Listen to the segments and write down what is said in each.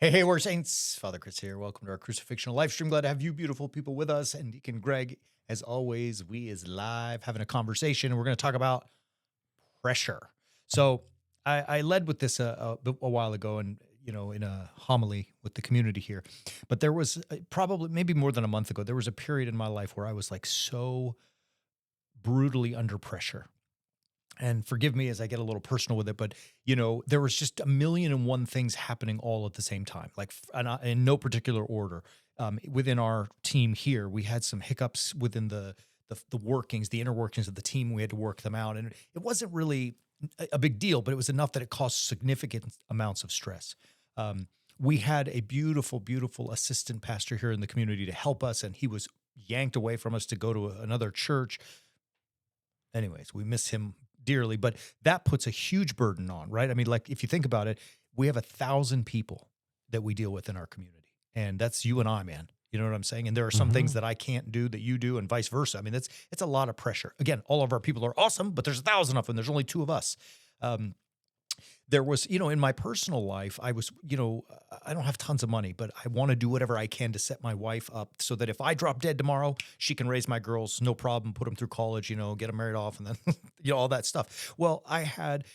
Hey, we're Saints. Father Chris here. Welcome to our crucifixion live stream. Glad to have you beautiful people with us. And Deacon Greg, as always, we is live having a conversation. And we're going to talk about pressure. So I led with this a while ago and, in a homily with the community here. But there was probably maybe more than a month ago, there was a period in my life where I was like so brutally under pressure. And forgive me as I get a little personal with it, but there was just a million and one things happening all at the same time, like in no particular order. Within our team here, we had some hiccups within the workings, the inner workings of the team. We had to work them out, and it wasn't really a big deal, but it was enough that it caused significant amounts of stress. Um, we had a beautiful, beautiful assistant pastor here in the community to help us, and he was yanked away from us to go to another church. Anyways, we miss him dearly, but that puts a huge burden on, right? I mean, like if you think about it, we have 1,000 people that we deal with in our community, and that's you and I, man. You know what I'm saying? And there are some things Mhm. that I can't do that you do, and vice versa. I mean, it's a lot of pressure. Again, all of our people are awesome, but there's 1,000 of them. There's only two of us. Um, there was, in my personal life, I was, I don't have tons of money, but I want to do whatever I can to set my wife up so that if I drop dead tomorrow, she can raise my girls, no problem, put them through college, get them married off, and then, all that stuff. Well, I had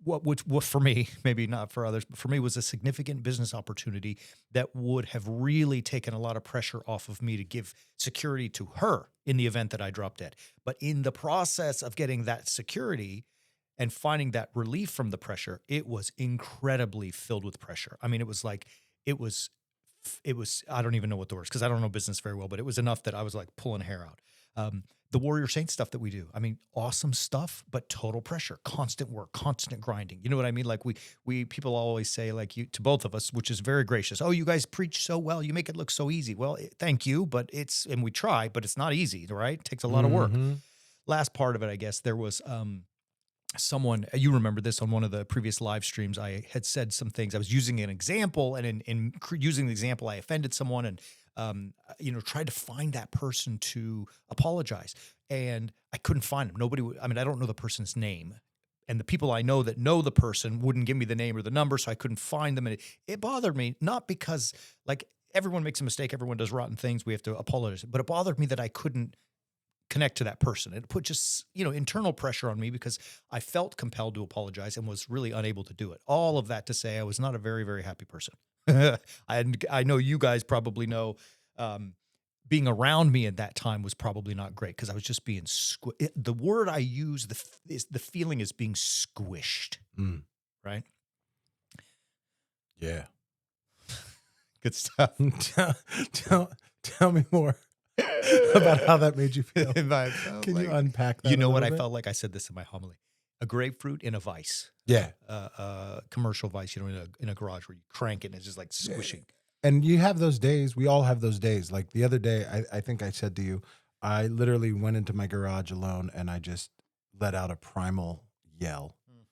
what for me, maybe not for others, but for me was a significant business opportunity that would have really taken a lot of pressure off of me to give security to her in the event that I dropped dead. But in the process of getting that security, and finding that relief from the pressure, it was incredibly filled with pressure. I mean, it was like it was I don't even know what the word is because I don't know business very well, but it was enough that I was like pulling hair out. The Warrior Saint stuff that we do, I mean, awesome stuff, but total pressure, constant work, constant grinding. You know what I mean? Like we people always say like you to both of us, which is very gracious. Oh, you guys preach so well, you make it look so easy. Well, thank you, but and we try, but it's not easy, right? It takes a lot of work. Mhm. Last part of it, I guess, there was someone, you remember this on one of the previous live streams, I had said some things. I was using an example, and in using the example, I offended someone, and tried to find that person to apologize, and I couldn't find him. Nobody would. I mean, I don't know the person's name, and the people I know that know the person wouldn't give me the name or the number, so I couldn't find them, and it bothered me, not because like everyone makes a mistake, everyone does rotten things, we have to apologize, but it bothered me that I couldn't connect to that person. It put just, internal pressure on me because I felt compelled to apologize and was really unable to do it. All of that to say I was not a very, very happy person. I know you guys probably know, um, being around me at that time was probably not great because I was just being the word I use is the feeling is being squished, Mm. right? Yeah. Good stuff. Tell tell me more about how that made you feel. And I felt Can you like, unpack you that a know what little I bit? felt like? I said this in my homily: a grapefruit in a vice, Yeah. commercial vice, in a garage where you crank it and it's just like Yeah. squishing. And you have those days. We all have those days. Like the other day, I think I said to you, I literally went into my garage alone and I just let out a primal yell Mm.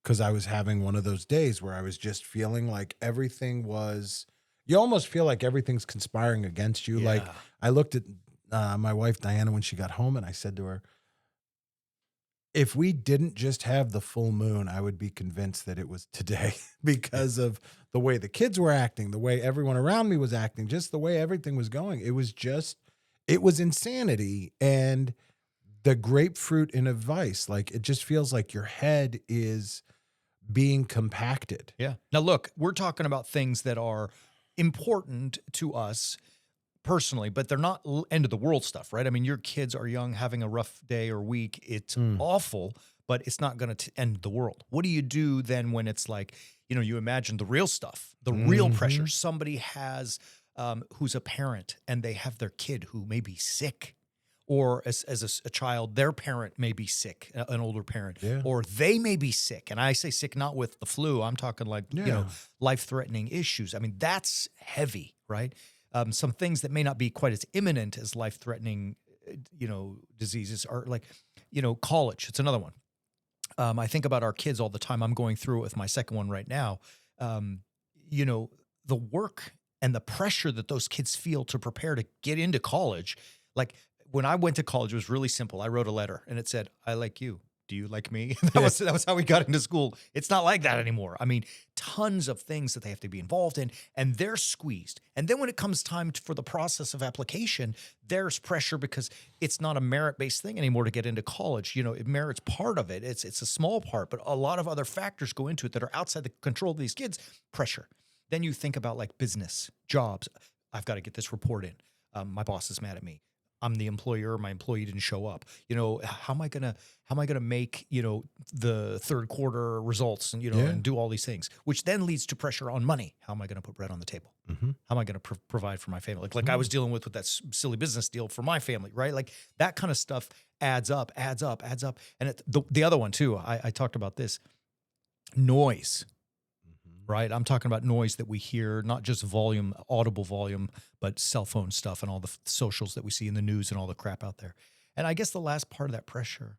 because I was having one of those days where I was just feeling like everything was, you almost feel like everything's conspiring against you. Like Yeah. I looked at my wife, Diana, when she got home and I said to her, if we didn't just have the full moon, I would be convinced that it was today because of the way the kids were acting, the way everyone around me was acting, just the way everything was going. It was insanity. And the grapefruit in a vice, like it just feels like your head is being compacted. Yeah. Now, look, we're talking about things that are important to us personally, but they're not end of the world stuff, right? I mean, your kids are young, having a rough day or week. It's Mm. awful, but it's not going to end the world. What do you do then when it's like, you imagine the real stuff, the real pressure? Mhm. Somebody has, who's a parent and they have their kid who may be sick. Or as a child, their parent may be sick, an older parent, Yeah. or they may be sick. And I say sick not with the flu. I'm talking like, Yeah. life-threatening issues. I mean, that's heavy, right? Some things that may not be quite as imminent as life-threatening, diseases are like, college. It's another one. I think about our kids all the time. I'm going through it with my second one right now. Um, you know, the work and the pressure that those kids feel to prepare to get into college. Like when I went to college, it was really simple. I wrote a letter and it said, I like you. Do you like me? That was how we got into school. It's not like that anymore. I mean, tons of things that they have to be involved in, and they're squeezed. And then when it comes time for the process of application, there's pressure because it's not a merit-based thing anymore to get into college. Merit's part of it. It's a small part, but a lot of other factors go into it that are outside the control of these kids. Pressure. Then you think about like business, jobs. I've got to get this report in. My boss is mad at me. I'm the employer. My employee didn't show up. How am I gonna make the third quarter results and and do all these things, which then leads to pressure on money. How am I gonna put bread on the table? Mm-hmm. How am I gonna provide for my family? Like I was dealing with that silly business deal for my family, right? Like that kind of stuff adds up. And the other one too. I talked about this noise. Right. I'm talking about noise that we hear, not just volume, audible volume, but cell phone stuff and all the socials that we see in the news and all the crap out there. And I guess the last part of that pressure,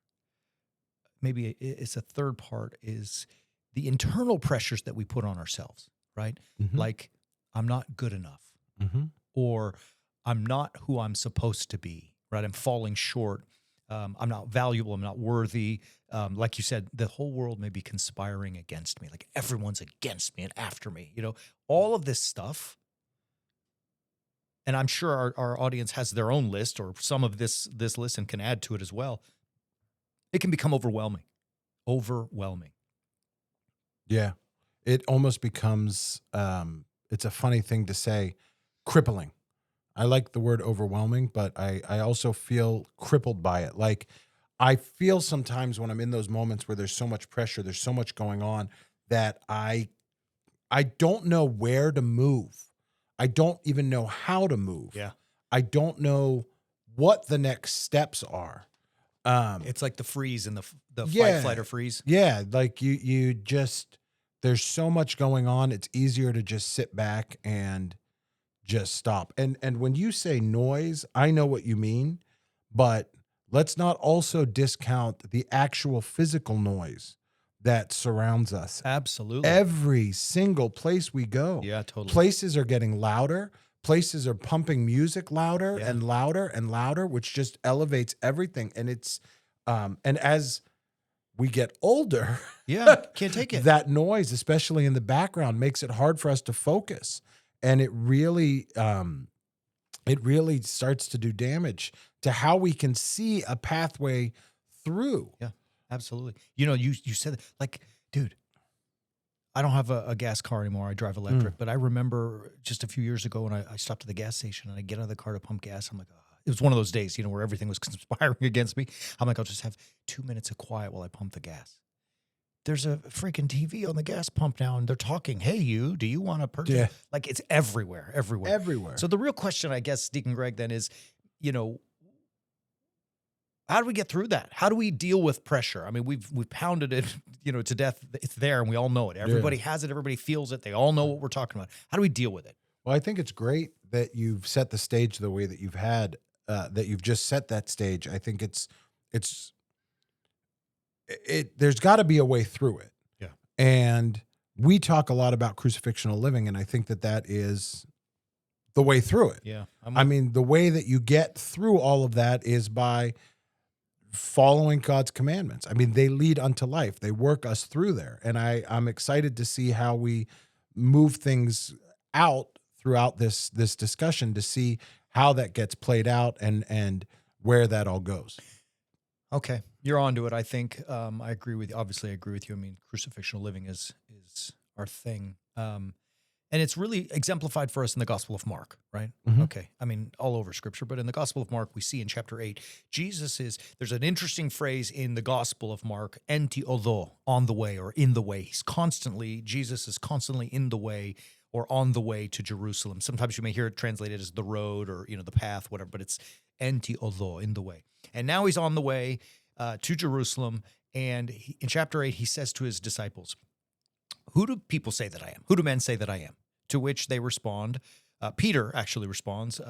maybe it's a third part, is the internal pressures that we put on ourselves, right? Mm-hmm. Like, I'm not good enough, or I'm not who I'm supposed to be, right? I'm falling short. I'm not valuable. I'm not worthy. Like you said, the whole world may be conspiring against me. Like everyone's against me and after me, all of this stuff. And I'm sure our audience has their own list, or some of this list, and can add to it as well. It can become overwhelming. Yeah. It almost becomes, it's a funny thing to say, crippling. I like the word overwhelming, but I also feel crippled by it. Like I feel sometimes when I'm in those moments where there's so much pressure, there's so much going on, that I don't know where to move. I don't even know how to move. Yeah. I don't know what the next steps are. It's like the freeze and the Yeah. fight, flight, or freeze. Yeah, like you just, there's so much going on. It's easier to just sit back and just stop. And when you say noise, I know what you mean, but let's not also discount the actual physical noise that surrounds us. Absolutely. Every single place we go. Yeah, totally. Places are getting louder. Places are pumping music louder and louder and louder, which just elevates everything. And it's and as we get older, can't take it. That noise, especially in the background, makes it hard for us to focus. And it really starts to do damage to how we can see a pathway through. Yeah, absolutely. You said, like, dude, I don't have a gas car anymore. I drive electric. But I remember just a few years ago when I stopped at the gas station and I get out of the car to pump gas. I'm like, it was one of those days, where everything was conspiring against me. I'm like, I'll just have 2 minutes of quiet while I pump the gas. There's a freaking TV on the gas pump now, and they're talking, hey, do you want to purchase? Yeah. Like, it's everywhere. Everywhere. So the real question, I guess, Deacon Greg, then is, how do we get through that? How do we deal with pressure? I mean, we've pounded it, to death. It's there, and we all know it. Everybody has it. Everybody feels it. They all know what we're talking about. How do we deal with it? Well, I think it's great that you've set the stage the way that you've had, that you've just set that stage. I think there's got to be a way through it. Yeah. And we talk a lot about crucifixional living, and I think that is the way through it. Yeah. I mean, the way that you get through all of that is by following God's commandments. I mean, they lead unto life. They work us through there. And I'm excited to see how we move things out throughout this discussion, to see how that gets played out and where that all goes. Okay. You're onto it, I think. I agree with you. Obviously, I agree with you. I mean, crucifixional living is our thing. And it's really exemplified for us in the Gospel of Mark, right? Mhm. Okay. I mean, all over Scripture, but in the Gospel of Mark, we see in chapter 8, there's an interesting phrase in the Gospel of Mark, enti odo, on the way or in the way. Jesus is constantly in the way or on the way to Jerusalem. Sometimes you may hear it translated as the road or, the path, whatever, but it's enti odo, in the way. And now he's on the way to Jerusalem. And in chapter 8, he says to his disciples, who do people say that I am? Who do men say that I am? To which they respond. Peter actually responds.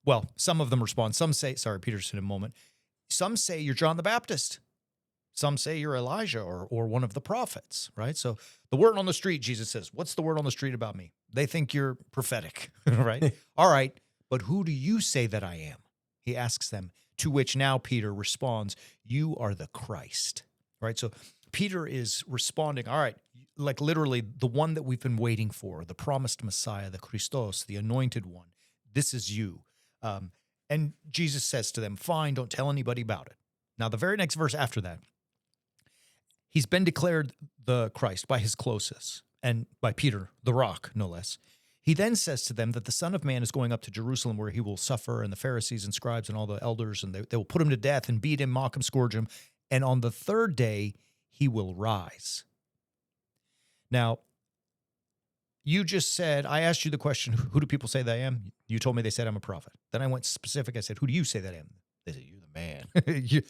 Well, some of them respond. Some say, Peter said in a moment. Some say you're John the Baptist. Some say you're Elijah or one of the prophets, right? So the word on the street, Jesus says, what's the word on the street about me? They think you're prophetic, right? All right, but who do you say that I am? He asks them, to which now Peter responds, you are the Christ. right? So Peter is responding, all right, like literally the one that we've been waiting for, the promised Messiah, the Christos, the anointed one. This is you. And Jesus says to them, fine, don't tell anybody about it. Now, the very next verse after that, he's been declared the Christ by his closest and by Peter, the rock, no less. He then says to them that the Son of Man is going up to Jerusalem where he will suffer, and the Pharisees and scribes and all the elders, and they will put him to death and beat him, mock him, scourge him. And on the third day, he will rise. Now, you just said, I asked you the question, who do people say that I am? You told me they said I'm a prophet. Then I went specific. I said, who do you say that I am? They said, you're the man.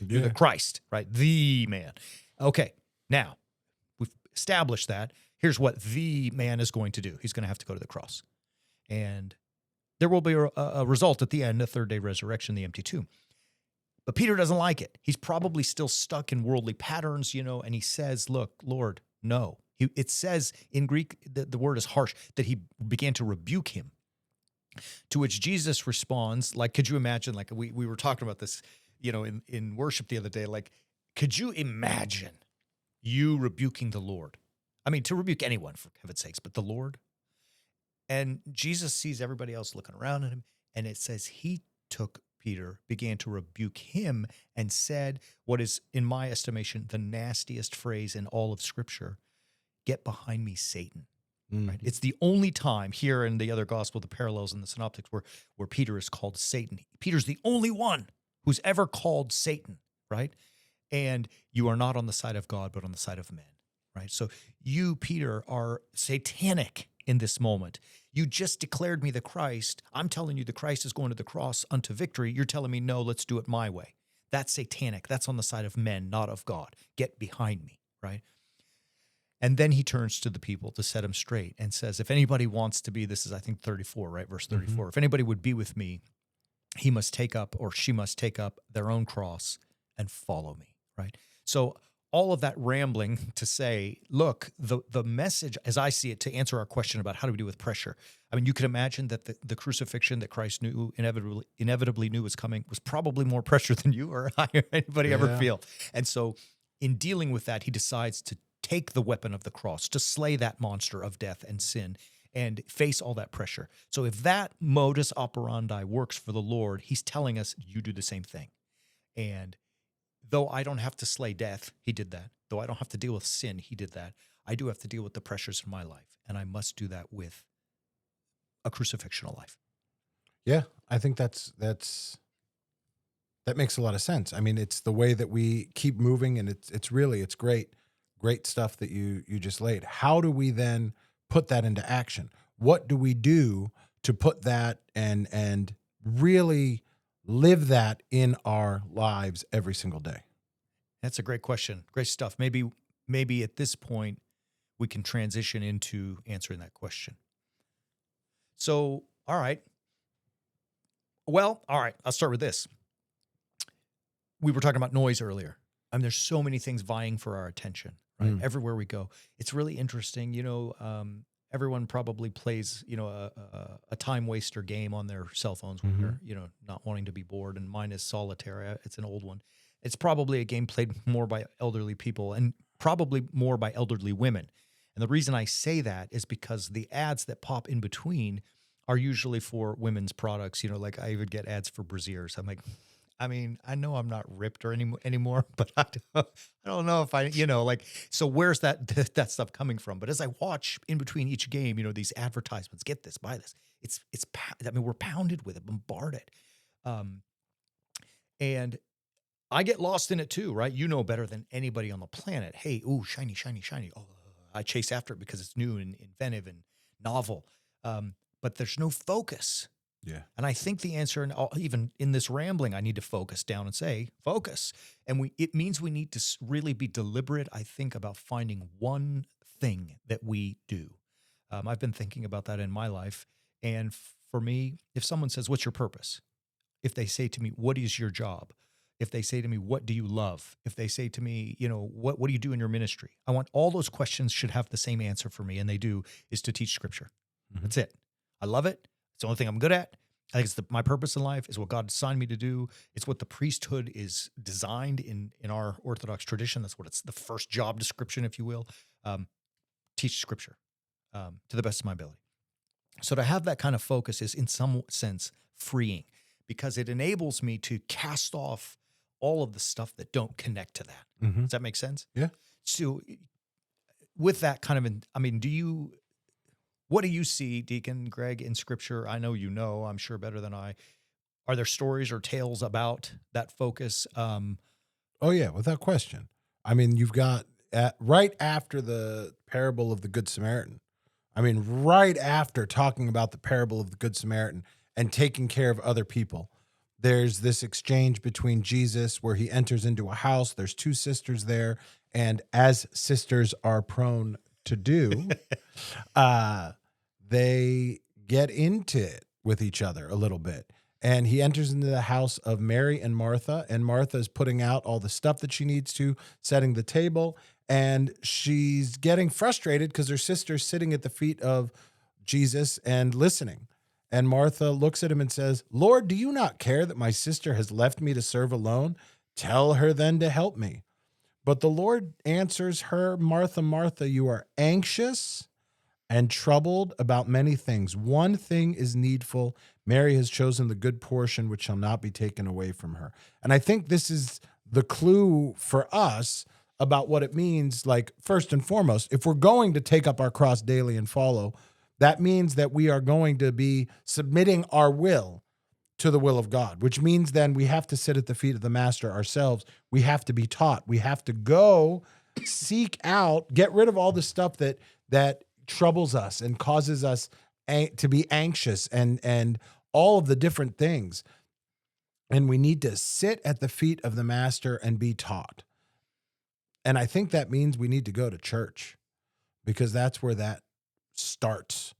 You're the Christ, right? The man. Okay, now we've established that. Here's what the man is going to do. He's going to have to go to the cross. And there will be a result at the end, a third day resurrection, the empty tomb. But Peter doesn't like it. He's probably still stuck in worldly patterns, and he says, look, Lord, no. It says in Greek, the word is harsh, that he began to rebuke him. To which Jesus responds, like, could you imagine, like we were talking about this, in worship the other day, like, could you imagine you rebuking the Lord? I mean, to rebuke anyone, for heaven's sakes, but the Lord. And Jesus sees everybody else looking around at him, and it says he took Peter, began to rebuke him, and said what is, in my estimation, the nastiest phrase in all of Scripture: get behind me, Satan. Right? It's the only time here in the other gospel, the parallels in the synoptics, where Peter is called Satan. Peter's the only one who's ever called Satan, right? And you are not on the side of God, but on the side of men. Right? So you, Peter, are satanic in this moment. You just declared me the Christ. I'm telling you the Christ is going to the cross unto victory. You're telling me, no, let's do it my way. That's satanic. That's on the side of men, not of God. Get behind me, right? And then he turns to the people to set them straight and says, if anybody wants to be, this is, I think, 34, right? Verse 34. If anybody would be with me, he must take up, or she must take up their own cross and follow me, right? So all of that rambling to say, look, the message, as I see it, to answer our question about how do we deal with pressure. I mean, you could imagine that the crucifixion that Christ knew, inevitably knew was coming, was probably more pressure than you or I or anybody ever feel. And so in dealing with that, he decides to take the weapon of the cross, to slay that monster of death and sin and face all that pressure. So if that modus operandi works for the Lord, he's telling us, you do the same thing. And though I don't have to slay death, he did that. Though I don't have to deal with sin, he did that. I do have to deal with the pressures in my life, and I must do that with a crucifixional life. Yeah, I think that makes a lot of sense. I mean, it's the way that we keep moving, and it's great stuff that you just laid. How do we then put that into action? What do we do to put that and really live that in our lives every single day? That's a great question. Great stuff. Maybe at this point we can transition into answering that question. So, all right. Well, all right. I'll start with this. We were talking about noise earlier. I mean, there's so many things vying for our attention, right? Everywhere we go. It's really interesting. Everyone probably plays, a time waster game on their cell phones when they're, not wanting to be bored. And mine is Solitaire. It's an old one. It's probably a game played more by elderly people and probably more by elderly women. And the reason I say that is because the ads that pop in between are usually for women's products. Like I would get ads for brassieres. I'm like, I mean, I know I'm not ripped or anymore, but I don't know if so where's that stuff coming from? But as I watch in between each game, these advertisements, get this, buy this. We're pounded with it, bombarded. And I get lost in it too, right? You know better than anybody on the planet. Hey, ooh, shiny, shiny, shiny. Oh, I chase after it because it's new and inventive and novel. But there's no focus. Yeah. And I think the answer, and even in this rambling, I need to focus down and say, focus. And it means we need to really be deliberate, I think, about finding one thing that we do. I've been thinking about that in my life. And for me, if someone says, what's your purpose? If they say to me, what is your job? If they say to me, what do you love? If they say to me, what do you do in your ministry? I want all those questions should have the same answer for me. And they do, is to teach Scripture. That's it. I love it. It's the only thing I'm good at. I think it's my purpose in life is what God assigned me to do. It's what the priesthood is designed in our Orthodox tradition. That's what it's the first job description, if you will. Um, Teach Scripture to the best of my ability. So to have that kind of focus is in some sense freeing because it enables me to cast off all of the stuff that don't connect to that. Mm-hmm. Does that make sense? Yeah. So with that kind of, I mean, what do you see, Deacon Greg, in Scripture? I know you know, I'm sure better than I. Are there stories or tales about that focus? Oh yeah, without question. I mean, you've got right after the parable of the Good Samaritan. I mean, right after talking about the parable of the Good Samaritan and taking care of other people, there's this exchange between Jesus where he enters into a house. There's two sisters there, and as sisters are prone to do, they get into it with each other a little bit. And he enters into the house of Mary and Martha is putting out all the stuff that she needs to, setting the table, and she's getting frustrated because her sister's sitting at the feet of Jesus and listening. And Martha looks at him and says, "Lord, do you not care that my sister has left me to serve alone? Tell her then to help me." But the Lord answers her, "Martha, Martha, you are anxious and troubled about many things. One thing is needful. Mary has chosen the good portion, which shall not be taken away from her." And I think this is the clue for us about what it means. Like, first and foremost, if we're going to take up our cross daily and follow, that means that we are going to be submitting our will to the will of God, which means then we have to sit at the feet of the master ourselves. We have to be taught. We have to go seek out, get rid of all the stuff that troubles us and causes us to be anxious and all of the different things. And we need to sit at the feet of the master and be taught. And I think that means we need to go to church because that's where that starts.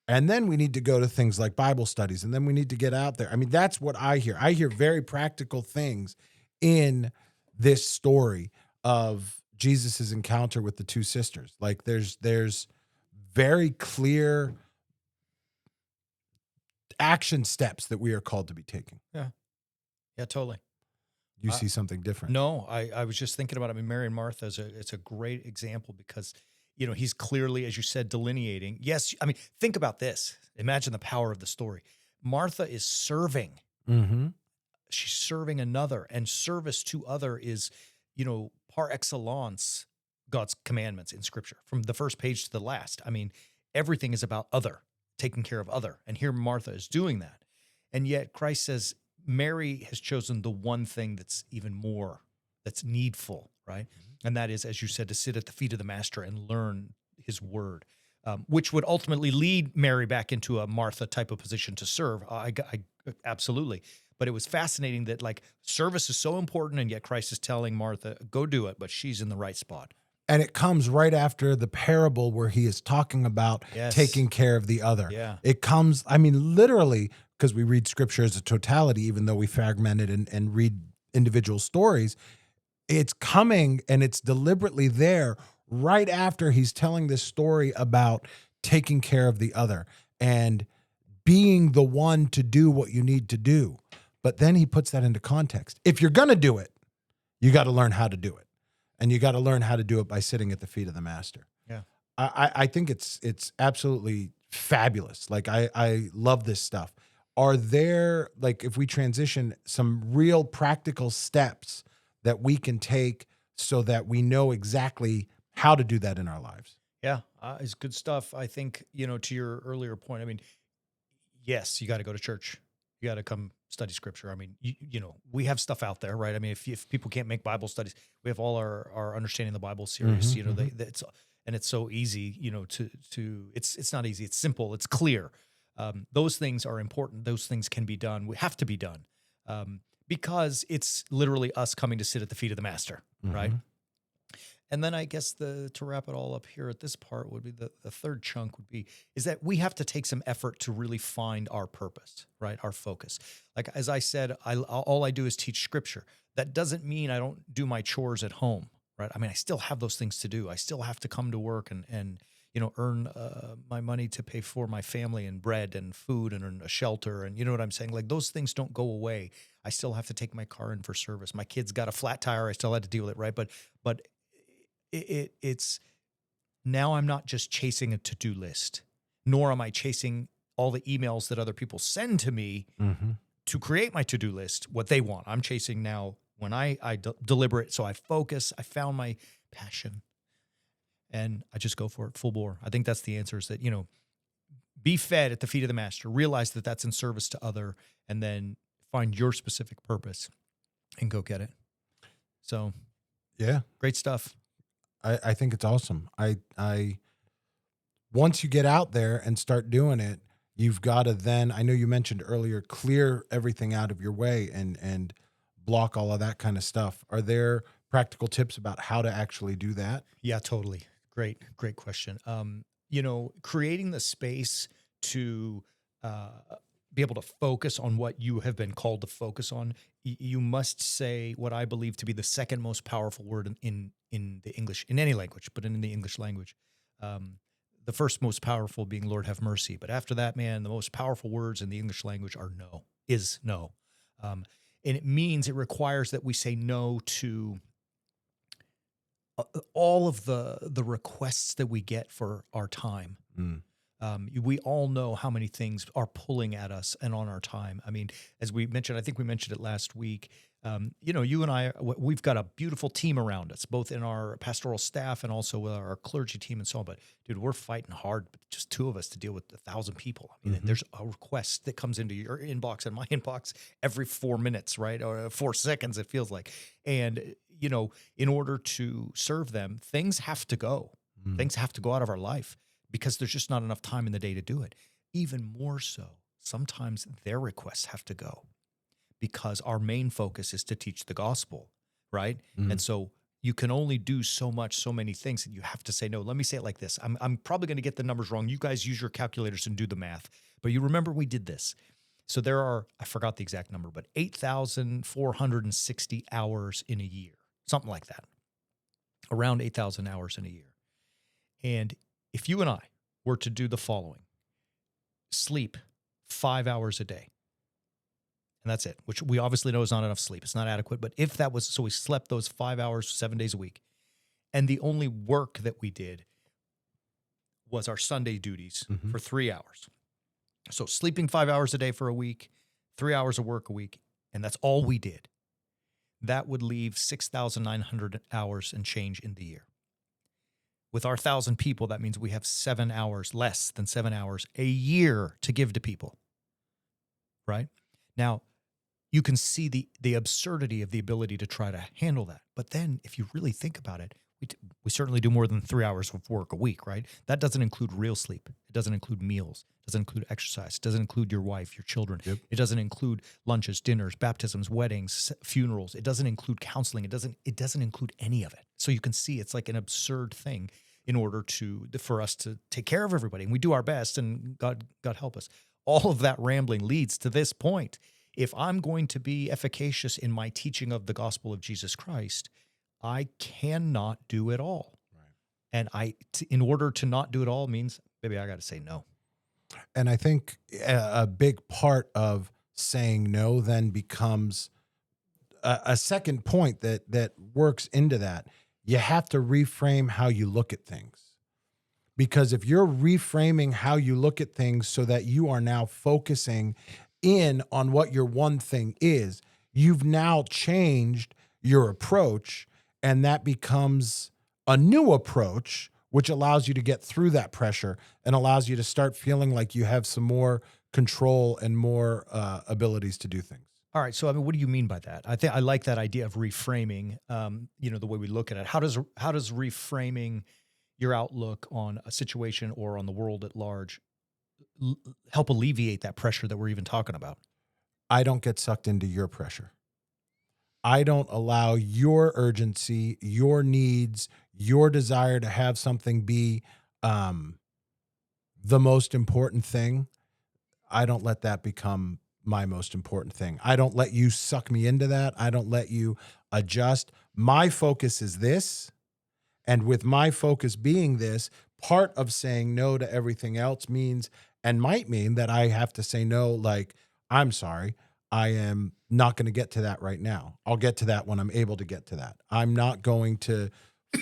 And then we need to go to things like Bible studies, and then we need to get out there. I mean, that's what I hear. I hear very practical things in this story of Jesus's encounter with the two sisters. Like there's very clear action steps that we are called to be taking. Yeah, totally. You see something different? No, I was just thinking about it. I mean, Mary and Martha it's a great example because, he's clearly, as you said, delineating. Yes, I mean, think about this. Imagine the power of the story. Martha is serving. Mm-hmm. She's serving another, and service to other is, par excellence, God's commandments in Scripture, from the first page to the last. I mean, everything is about other, taking care of other. And here Martha is doing that. And yet Christ says Mary has chosen the one thing that's even more, that's needful, right? Mm-hmm. And that is, as you said, to sit at the feet of the master and learn his word, which would ultimately lead Mary back into a Martha type of position to serve. I absolutely. But it was fascinating that service is so important, and yet Christ is telling Martha, go do it, but she's in the right spot. And it comes right after the parable where he is talking about taking care of the other. Yeah. It comes, I mean, literally, because we read Scripture as a totality, even though we fragment it and read individual stories, it's coming and it's deliberately there right after he's telling this story about taking care of the other and being the one to do what you need to do. But then he puts that into context. If you're going to do it, you got to learn how to do it. And you got to learn how to do it by sitting at the feet of the master. Yeah. I think it's absolutely fabulous. I love this stuff. Are there, if we transition, some real practical steps that we can take so that we know exactly how to do that in our lives? Yeah, it's good stuff. I think, to your earlier point, I mean, yes, you got to go to church. You got to come study Scripture. I mean, we have stuff out there, right? I mean, if people can't make Bible studies, we have all our Understanding the Bible series. Mm-hmm, It's so easy. It's not easy. It's simple. It's clear. Those things are important. Those things can be done. We have to be done because it's literally us coming to sit at the feet of the master, right? And then I guess to wrap it all up here at this part would be the third chunk is that we have to take some effort to really find our purpose, right? Our focus. Like, as I said, all I do is teach Scripture. That doesn't mean I don't do my chores at home, right? I mean, I still have those things to do. I still have to come to work and earn my money to pay for my family and bread and food and earn a shelter. And you know what I'm saying? Like those things don't go away. I still have to take my car in for service. My kid's got a flat tire. I still had to deal with it, right? But it's now I'm not just chasing a to-do list, nor am I chasing all the emails that other people send to me to create my to-do list, what they want. I'm chasing now when I deliberate. So I focus, I found my passion and I just go for it full bore. I think that's the answer is that, be fed at the feet of the master, realize that that's in service to other, and then find your specific purpose and go get it. So Yeah. great stuff. I think it's awesome. I once you get out there and start doing it, you've got to then, I know you mentioned earlier, clear everything out of your way and block all of that kind of stuff. Are there practical tips about how to actually do that? Yeah, totally. Great question. Creating the space to be able to focus on what you have been called to focus on, you must say what I believe to be the second most powerful word in the English, in any language, but in the English language. The first most powerful being Lord have mercy. But after that, man, the most powerful words in the English language are no, is no. And it requires that we say no to all of the requests that we get for our time. We all know how many things are pulling at us and on our time. I mean, as we mentioned, I think we mentioned it last week. You and I, we've got a beautiful team around us, both in our pastoral staff and also with our clergy team and so on. But dude, we're fighting hard, just two of us to deal with 1,000 people. I mean, there's a request that comes into your inbox and my inbox every 4 minutes, right? Or 4 seconds, it feels like. And, in order to serve them, things have to go. Things have to go out of our life because there's just not enough time in the day to do it. Even more so, sometimes their requests have to go because our main focus is to teach the gospel, right? And so you can only do so much, so many things that you have to say no. Let me say it like this. I'm probably going to get the numbers wrong. You guys use your calculators and do the math, but you remember we did this. So there are, I forgot the exact number, but 8,460 hours in a year, something like that, around 8,000 hours in a year. And if you and I were to do the following, sleep 5 hours a day, and that's it, which we obviously know is not enough sleep. It's not adequate. But if that was, so we slept those 5 hours, 7 days a week. And the only work that we did was our Sunday duties for 3 hours. So sleeping 5 hours a day for a week, 3 hours of work a week, and that's all we did. That would leave 6,900 hours and change in the year. With our 1,000 people, that means we have 7 hours, less than 7 hours a year to give to people, right? Now, you can see the absurdity of the ability to try to handle that. But then if you really think about it, we certainly do more than 3 hours of work a week, right? That doesn't include real sleep. It doesn't include meals. It doesn't include exercise. It doesn't include your wife, your children. Yep. It doesn't include lunches, dinners, baptisms, weddings, funerals. It doesn't include counseling. It doesn't include any of it. So you can see it's like an absurd thing in order for us to take care of everybody. And we do our best, and God help us. All of that rambling leads to this point. If I'm going to be efficacious in my teaching of the gospel of Jesus Christ, I cannot do it all. Right. And in order to not do it all means, baby, I got to say no. And I think a big part of saying no then becomes a second point that works into that. You have to reframe how you look at things. Because if you're reframing how you look at things so that you are now focusing in on what your one thing is, you've now changed your approach, and that becomes a new approach, which allows you to get through that pressure and allows you to start feeling like you have some more control and more abilities to do things. All right. So, I mean, what do you mean by that? I like that idea of reframing, the way we look at it. How does reframing your outlook on a situation or on the world at large help alleviate that pressure that we're even talking about? I don't get sucked into your pressure. I don't allow your urgency, your needs, your desire to have something be the most important thing. I don't let that become my most important thing. I don't let you suck me into that. I don't let you adjust. My focus is this. And with my focus being this, part of saying no to everything else means and might mean that I have to say no, like, I'm sorry, I am not going to get to that right now. I'll get to that when I'm able to get to that. I'm not going to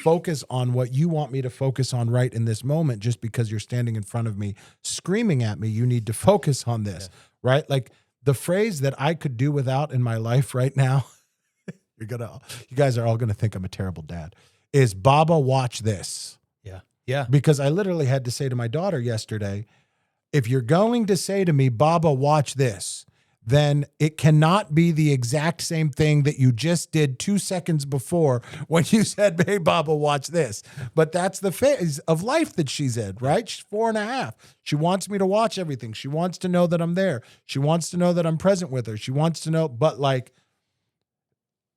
focus on what you want me to focus on right in this moment just because you're standing in front of me screaming at me. You need to focus on this, right? Like the phrase that I could do without in my life right now, you guys are all going to think I'm a terrible dad, is Baba, watch this. Yeah. Yeah. Because I literally had to say to my daughter yesterday, if you're going to say to me, Baba, watch this, then it cannot be the exact same thing that you just did 2 seconds before when you said, hey, Baba, watch this. But that's the phase of life that she's in, right? She's 4.5. She wants me to watch everything. She wants to know that I'm there. She wants to know that I'm present with her. She wants to know, but like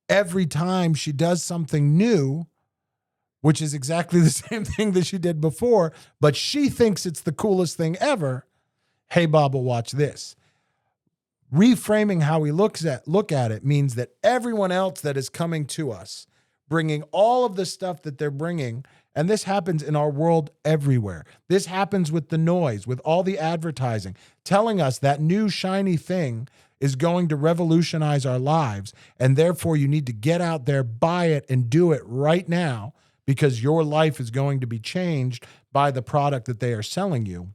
every time she does something new, which is exactly the same thing that she did before, but she thinks it's the coolest thing ever. Hey, Baba, watch this. Reframing how we look at it means that everyone else that is coming to us, bringing all of the stuff that they're bringing, and this happens in our world everywhere. This happens with the noise, with all the advertising, telling us that new shiny thing is going to revolutionize our lives, and therefore you need to get out there, buy it, and do it right now because your life is going to be changed by the product that they are selling you.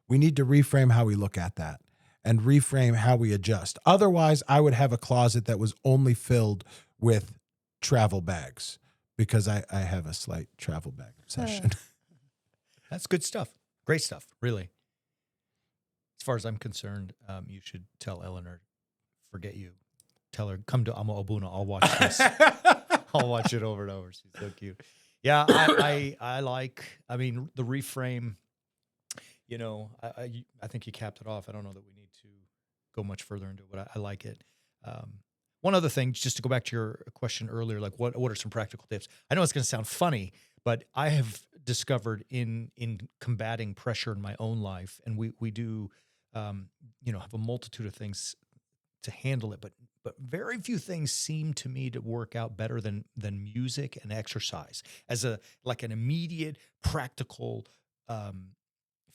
We need to reframe how we look at that and reframe how we adjust. Otherwise, I would have a closet that was only filled with travel bags because I have a slight travel bag obsession. That's good stuff. Great stuff, really. As far as I'm concerned, you should tell Eleanor, forget you. Tell her, come to Amo Obuna. I'll watch this. I'll watch it over and over. She's so cute. Yeah, I like, I mean, the reframe, you know, I think you capped it off. I don't know that we need to go much further into it, but I like it. One other thing, just to go back to your question earlier, like what are some practical tips? I know it's going to sound funny, but I have discovered in combating pressure in my own life, and we do, you know, have a multitude of things to handle it, but very few things seem to me to work out better than music and exercise as an immediate practical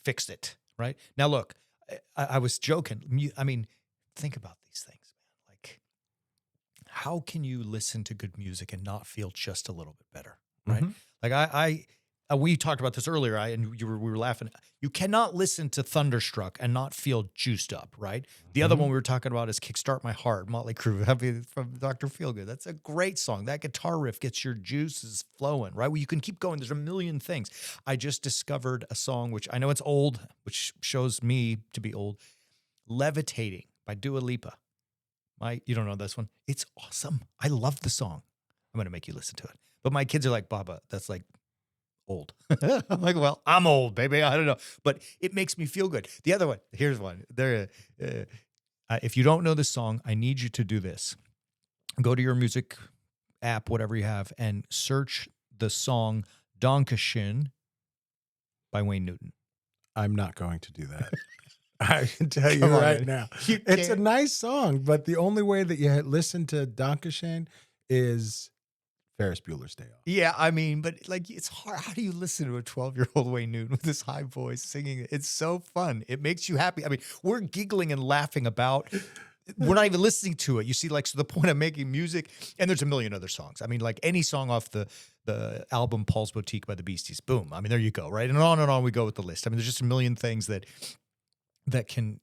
fix it right now. Look, I was joking. I mean, think about these things, man. Like, how can you listen to good music and not feel just a little bit better, right? Mhm. Like we talked about this earlier, and we were laughing. You cannot listen to Thunderstruck and not feel juiced up, right? The other one we were talking about is Kickstart My Heart, Motley Crue, from Dr. Feelgood. That's a great song. That guitar riff gets your juices flowing, right? Well, you can keep going. There's a million things. I just discovered a song, which I know it's old, which shows me to be old, Levitating by Dua Lipa. You don't know this one? It's awesome. I love the song. I'm going to make you listen to it. But my kids are like, Baba, that's like old. I'm like, well, I'm old, baby. I don't know, but it makes me feel good. The other one, here's one. If you don't know this song, I need you to do this. Go to your music app, whatever you have, and search the song Dankeschön by Wayne Newton. I'm not going to do that. I can tell you Come on, right man. now. It's a nice song, but the only way that you listen to Dankeschön is Ferris Bueller's Day Off. Yeah, I mean, but like, it's hard. How do you listen to a 12-year-old Wayne Newton with this high voice singing? It's so fun. It makes you happy. I mean, we're giggling and laughing about. We're not even listening to it. You see, like, so the point of making music, and there's a million other songs. I mean, like any song off the album Paul's Boutique by the Beasties. Boom. I mean, there you go, right? And on we go with the list. I mean, there's just a million things that can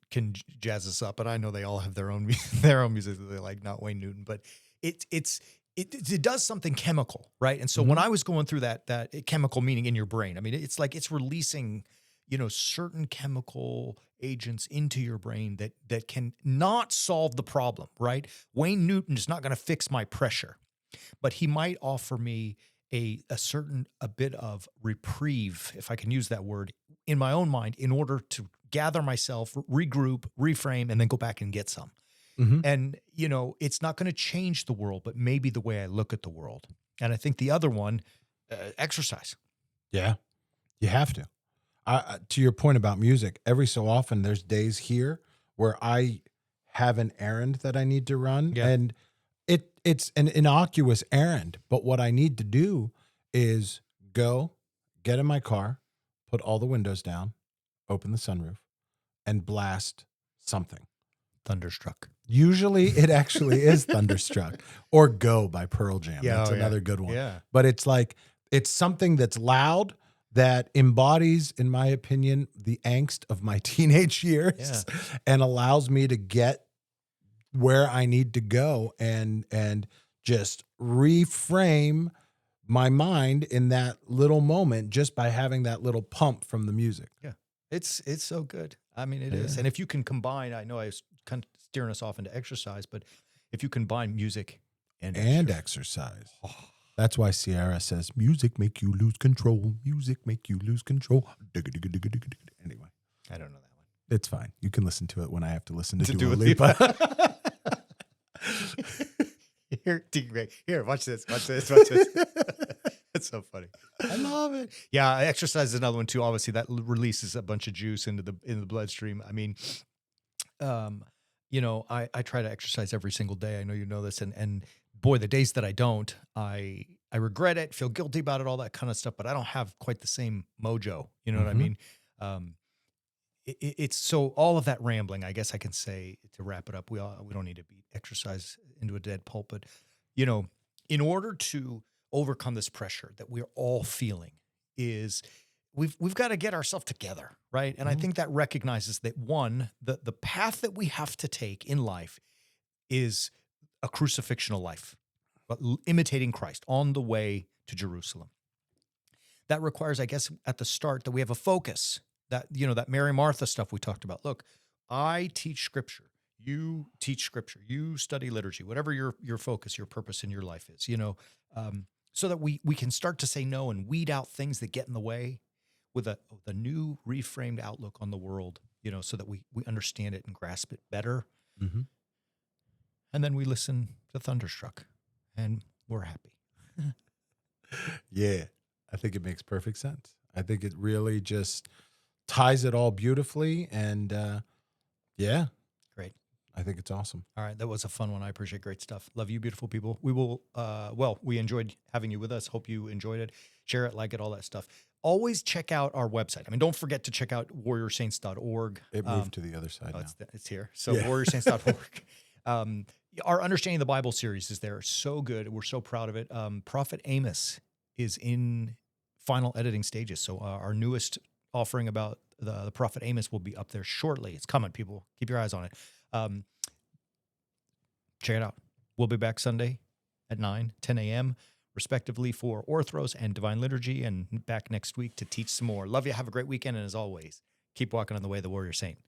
jazz us up. But I know they all have their own music that they like, not Wayne Newton, but it does something chemical, right? And so when I was going through that chemical, meaning in your brain, I mean, it's like it's releasing, you know, certain chemical agents into your brain that can not solve the problem, right? Wayne Newton is not going to fix my pressure, but he might offer me a bit of reprieve, if I can use that word, in my own mind, in order to gather myself, regroup, reframe, and then go back and get some. Mm-hmm. And, you know, it's not going to change the world, but maybe the way I look at the world. And I think the other one, exercise. Yeah, you have to. To your point about music, every so often there's days here where I have an errand that I need to run. Yeah. And it's an innocuous errand. But what I need to do is go, get in my car, put all the windows down, open the sunroof, and blast something. Thunderstruck. Usually it actually is Thunderstruck or Go by Pearl Jam. Yeah, That's oh, yeah. another good one. Yeah. But it's like, it's something that's loud that embodies, in my opinion, the angst of my teenage years and allows me to get where I need to go and just reframe my mind in that little moment just by having that little pump from the music. Yeah. It's so good. I mean, it is. And if you can combine, I know I was kind of steering us off into exercise, but if you combine music and exercise. That's why Sierra says, music make you lose control. Music make you lose control. Anyway. I don't know that one. It's fine. You can listen to it when I have to listen to Dua Dua Lipa. Here, watch this. Watch this. Watch this. That's so funny. I love it. Yeah, exercise is another one too. Obviously, that releases a bunch of juice into the bloodstream. I mean, I try to exercise every single day. I know you know this, and boy, the days that I don't, I regret it, feel guilty about it, all that kind of stuff. But I don't have quite the same mojo. You know what I mean? It's so all of that rambling, I guess I can say to wrap it up. We don't need to beat exercise into a dead pulp, but in order to overcome this pressure that we're all feeling, is we've got to get ourselves together, right? And I think that recognizes that one, the path that we have to take in life is a crucifixional life, but imitating Christ on the way to Jerusalem. That requires, I guess, at the start that we have a focus. That, that Mary Martha stuff we talked about. Look, I teach scripture. You teach scripture. You study liturgy, whatever your focus, your purpose in your life is, so that we can start to say no and weed out things that get in the way with a new reframed outlook on the world, so that we understand it and grasp it better. Mm-hmm. And then we listen to Thunderstruck and we're happy. Yeah, I think it makes perfect sense. I think it really just ties it all beautifully. And yeah. Great. I think it's awesome. All right. That was a fun one. I appreciate great stuff. Love you, beautiful people. We will, we enjoyed having you with us. Hope you enjoyed it. Share it, like it, all that stuff. Always check out our website. I mean, don't forget to check out warriorsaints.org. It moved to the other side now. It's here. So warriorsaints.org. Our Understanding the Bible series is there. So good. We're so proud of it. Prophet Amos is in final editing stages. So our newest offering about the Prophet Amos will be up there shortly. It's coming, people. Keep your eyes on it. Check it out. We'll be back Sunday at 9, 10 a.m., respectively, for Orthros and Divine Liturgy, and back next week to teach some more. Love you. Have a great weekend. And as always, keep walking on the way of the Warrior Saint.